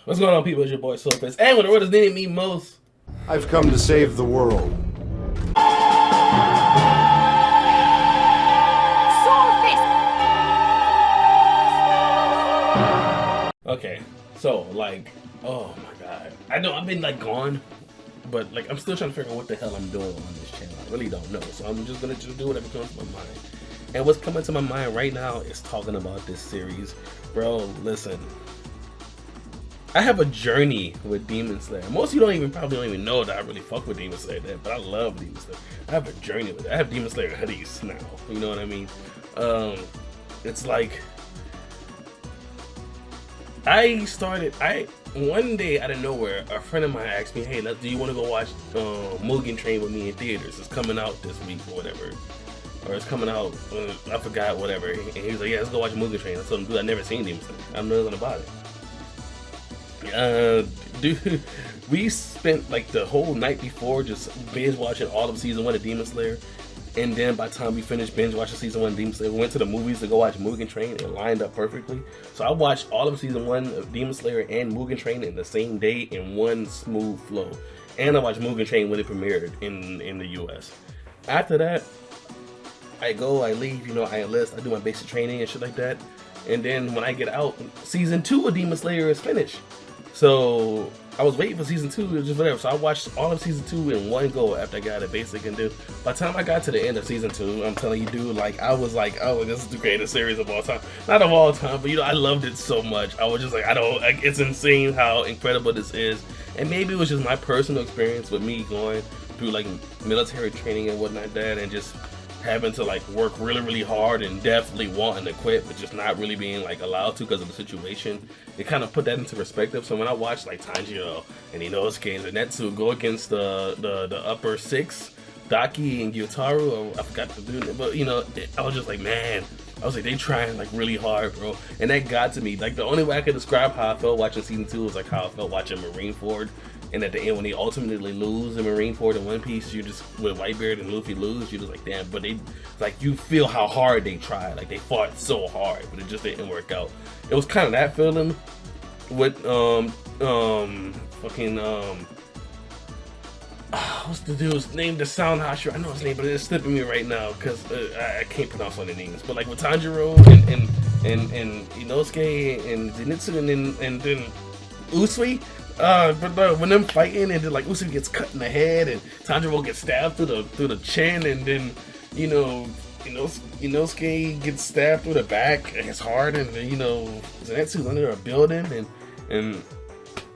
What's going on, people? It's your boy Soulface, and when the world is needing me most, I've come to save the world. okay, so like, oh my god, I know I've been like gone, but like I'm still trying to figure out what the hell I'm doing on this channel. I really don't know, so I'm just gonna do whatever comes to my mind. And what's coming to my mind right now is talking about this series, bro. Listen. I have a journey with Demon Slayer. Most of you probably don't even know that I really fuck with Demon Slayer, but I love Demon Slayer. I have a journey with it. I have Demon Slayer hoodies now. You know what I mean? It's like one day out of nowhere, a friend of mine asked me, "Hey, do you want to go watch Mugen Train with me in theaters? It's coming out this week or whatever, or it's coming out. I forgot whatever." And he was like, "Yeah, let's go watch Mugen Train." I told him, "Dude, I've never seen Demon Slayer. I know nothing about it." Dude, we spent like the whole night before just binge watching all of season 1 of Demon Slayer, and then by the time we finished binge watching season 1 of Demon Slayer, we went to the movies to go watch Mugen Train. It lined up perfectly, so I watched all of season 1 of Demon Slayer and Mugen Train in the same day in one smooth flow. And I watched Mugen Train when it premiered in the US. After that, I leave, you know, I enlist, I do my basic training and shit like that, and then when I get out, season 2 of Demon Slayer is finished. So I was waiting for season 2, or just whatever. So I watched all of season 2 in one go after I got a basic and do. By the time I got to the end of season 2, I'm telling you, dude, like I was like, oh, this is the greatest series of all time. Not of all time, but you know, I loved it so much. I was just like, it's insane how incredible this is. And maybe it was just my personal experience with me going through like military training and whatnot, and just having to like work really hard and definitely wanting to quit, but just not really being like allowed to because of the situation. It kind of put that into perspective. So when I watched like Tanjiro and Inosuke and Zenitsu go against the upper 6, Daki and Gyutaro, or I forgot the dude, but you know, I was just like, man, I was like, they trying like really hard, bro. And that got to me. Like the only way I could describe how I felt watching season 2 was like how I felt watching Marineford. And at the end, when they ultimately lose in Marineford in One Piece, you just, with Whitebeard and Luffy lose, you're just like, damn. But they, like, you feel how hard they tried. Like, they fought so hard, but it just didn't work out. It was kind of that feeling with, what's the dude's name? The Sound Hosher. I know his name, but it's slipping me right now because I can't pronounce all the names. But like with Tanjiro and Inosuke and Zenitsu and then Usui. But when them fighting and then like Usui gets cut in the head and Tanjiro gets stabbed through the chin, and then you know Inosuke gets stabbed through the back his heart, and then, you know, Zenitsu's under a building and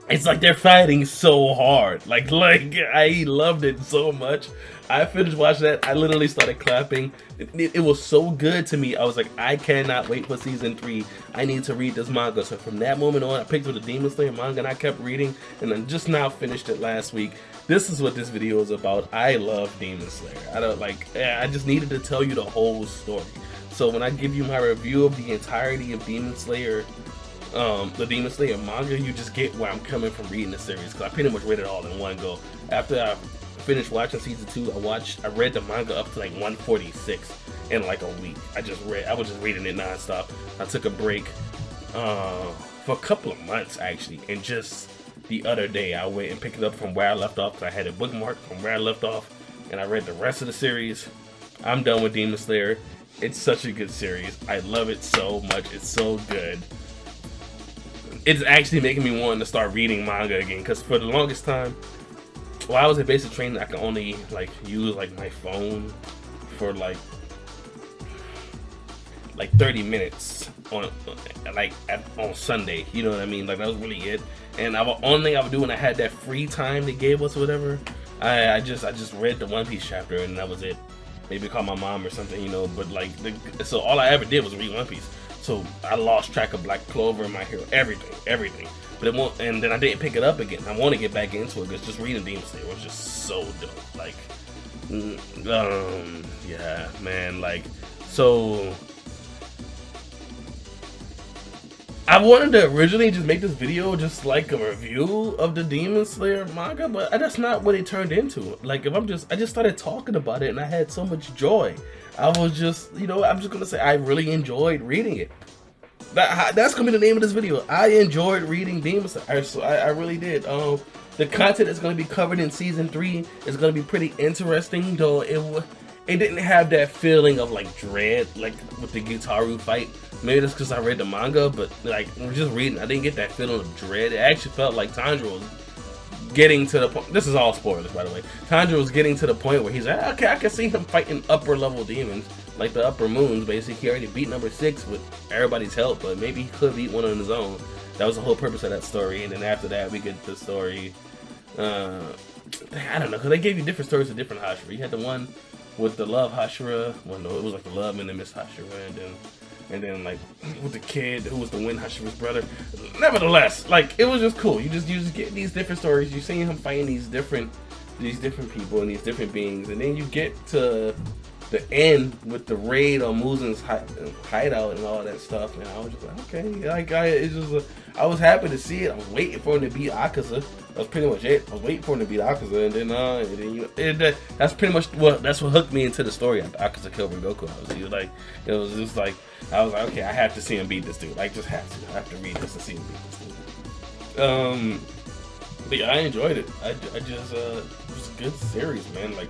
it's like they're fighting so hard. Like I loved it so much. I finished watching that. I literally started clapping. It was so good to me. I was like, I cannot wait for season 3. I need to read this manga. So from that moment on, I picked up the Demon Slayer manga and I kept reading, and then just now finished it last week. This is what this video is about. I love Demon Slayer. I just needed to tell you the whole story. So when I give you my review of the entirety of Demon Slayer, the Demon Slayer manga, you just get where I'm coming from reading the series, because I pretty much read it all in one go. After I finished watching season 2, I read the manga up to like 146 in like a week. I was just reading it nonstop. I took a break for a couple of months actually, and just the other day I went and picked it up from where I left off, because I had it bookmarked from where I left off, and I read the rest of the series. I'm done with Demon Slayer. It's such a good series. I love it so much. It's so good. It's actually making me want to start reading manga again, because for the longest time, while I was in basic training, I could only like use like my phone for like 30 minutes on Sunday. You know what I mean? Like that was really it. And the only thing I would do when I had that free time they gave us or whatever, I just read the One Piece chapter, and that was it. Maybe call my mom or something, you know. But like, so all I ever did was read One Piece. So I lost track of Black Clover, My Hero, everything. But it won't, and then I didn't pick it up again. I want to get back into it because just reading Demon Slayer was just so dope. Like, yeah, man. Like, so I wanted to originally just make this video just like a review of the Demon Slayer manga, but that's not what it turned into. Like, I just started talking about it, and I had so much joy. I was just, you know, I'm just gonna say I really enjoyed reading it. That's gonna be the name of this video. I enjoyed reading Demon Slayer. I really did. The content that's gonna be covered in season 3 is gonna be pretty interesting, though it didn't have that feeling of like dread, like with the Gitaru fight. Maybe that's because I read the manga, but like just reading, I didn't get that feeling of dread. It actually felt like Tanjiro was getting to the point. This is all spoilers, by the way. Tanjiro was getting to the point where he's like, okay, I can see him fighting upper level demons, like the upper moons. Basically, he already beat number 6 with everybody's help, but maybe he could beat one on his own. That was the whole purpose of that story. And then after that, we get the story. I don't know, because they gave you different stories of different Hashira. You had the one with the love Hashira. Well, no, it was like the love and the miss Hashira, and then like with the kid who was the Wind Hashira's brother. Nevertheless, like it was just cool. You just get these different stories. You seeing him fighting these different people and these different beings, and then you get to the end with the raid on Muzen's hideout and all that stuff. And I was just like, okay, like I was happy to see it. I was waiting for him to beat Akaza. That's pretty much it. I was waiting for him to beat Akaza, and then that's pretty much what hooked me into the story. After Akaza killed Rengoku, it was just like I was like, okay, I have to see him beat this dude. Like, just have to. I have to read this to see him beat this dude. But yeah, I enjoyed it. I just it was a good series, man. Like,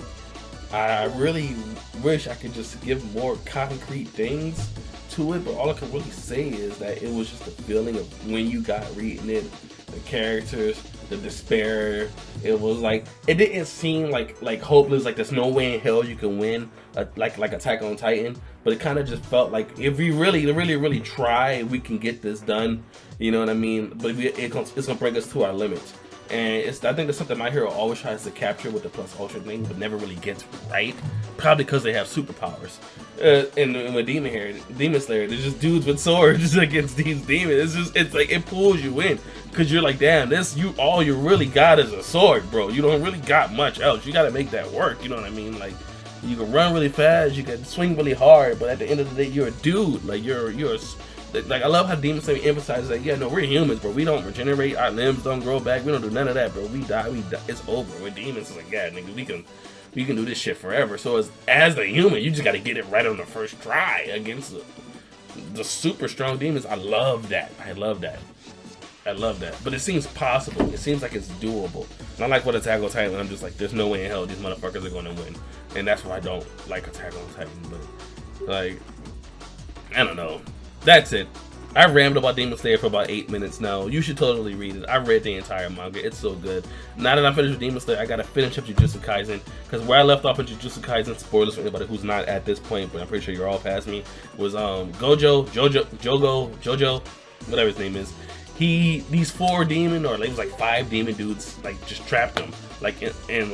I really wish I could just give more concrete things to it, but all I can really say is that it was just a feeling of when you got reading it, the characters, the despair. It was like, it didn't seem like hopeless, like there's no way in hell you can win like Attack on Titan, but it kind of just felt like if we really try, we can get this done, you know what I mean? But it's gonna bring us to our limits. And I think that's something My Hero always tries to capture with the Plus Ultra thing, but never really gets right. Probably because they have superpowers. And with Demon Slayer, they're just dudes with swords against these demons. It's like it pulls you in because you're like, damn, all you really got is a sword, bro. You don't really got much else. You got to make that work. You know what I mean? Like, you can run really fast, you can swing really hard, but at the end of the day, you're a dude. Like like, I love how Demon Slayer emphasizes that, yeah, no, we're humans, bro. We don't regenerate, our limbs don't grow back, we don't do none of that, bro. We die, it's over. With demons, it's like, yeah, nigga, we can do this shit forever. So as the human, you just gotta get it right on the first try against the super strong demons. I love that. But it seems possible. It seems like it's doable. Not like what Attack on Titan, I'm just like, there's no way in hell these motherfuckers are gonna win. And that's why I don't like Attack on Titan. But, like, I don't know. That's it. I rambled about Demon Slayer for about 8 minutes now. You should totally read it. I read the entire manga. It's so good. Now that I'm finished with Demon Slayer, I gotta finish up Jujutsu Kaisen, because where I left off with Jujutsu Kaisen, spoilers for anybody who's not at this point, but I'm pretty sure you're all past me, was Jojo, whatever his name is. These 4 demon, or it was like 5 demon dudes, like just trapped him, like and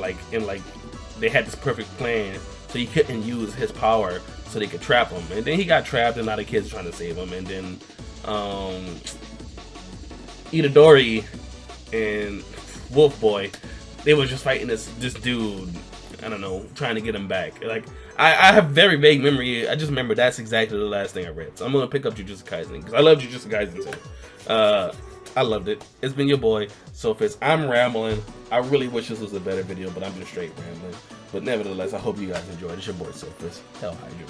they had this perfect plan, so he couldn't use his power, so they could trap him. And then he got trapped, and now the kids trying to save him. And then Itadori and Wolf Boy, they was just fighting this dude, I don't know, trying to get him back. Like, I have very vague memory. I just remember that's exactly the last thing I read. So I'm gonna pick up Jujutsu Kaisen, because I love Jujutsu Kaisen too. I loved it. It's been your boy Sophist. I'm rambling. I really wish this was a better video, but I'm just straight rambling. But nevertheless, I hope you guys enjoyed. It's your boy Sophist. Hell Hydra.